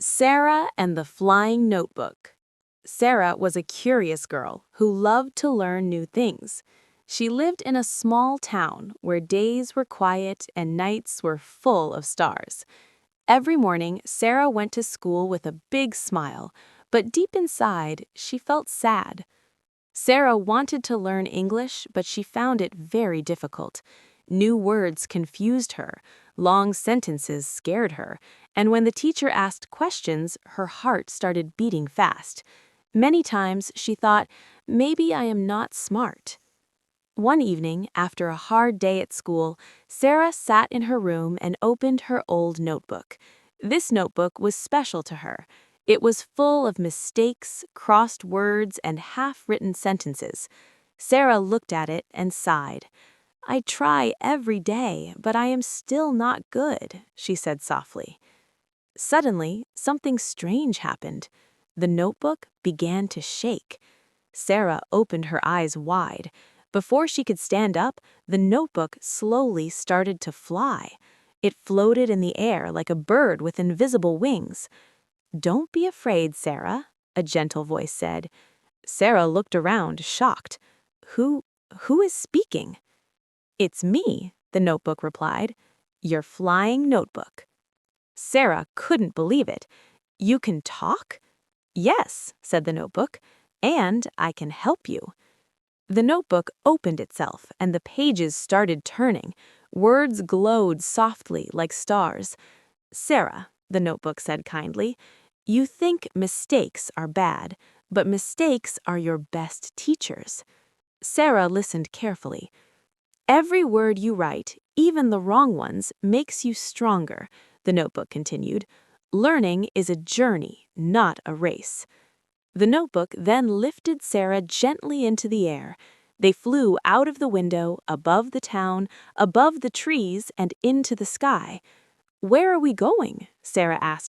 Sara and the Flying Notebook. Sara was a curious girl who loved to learn new things. She lived in a small town where days were quiet and nights were full of stars. Every morning, Sara went to school with a big smile, but deep inside, she felt sad. Sara wanted to learn English, but she found it very difficult. New words confused her, long sentences scared her, and when the teacher asked questions, her heart started beating fast. Many times she thought, maybe I am not smart. One evening, after a hard day at school, Sara sat in her room and opened her old notebook. This notebook was special to her. It was full of mistakes, crossed words, and half-written sentences. Sara looked at it and sighed. I try every day, but I am still not good, she said softly. Suddenly, something strange happened. The notebook began to shake. Sara opened her eyes wide. Before she could stand up, the notebook slowly started to fly. It floated in the air like a bird with invisible wings. Don't be afraid, Sara, a gentle voice said. Sara looked around, shocked. Who is speaking? It's me, the notebook replied. Your flying notebook. Sara couldn't believe it. You can talk? Yes, said the notebook, and I can help you. The notebook opened itself, and the pages started turning. Words glowed softly like stars. Sara, the notebook said kindly, you think mistakes are bad, but mistakes are your best teachers. Sara listened carefully. Every word you write, even the wrong ones, makes you stronger, the notebook continued. Learning is a journey, not a race. The notebook then lifted Sara gently into the air. They flew out of the window, above the town, above the trees, and into the sky. Where are we going? Sara asked.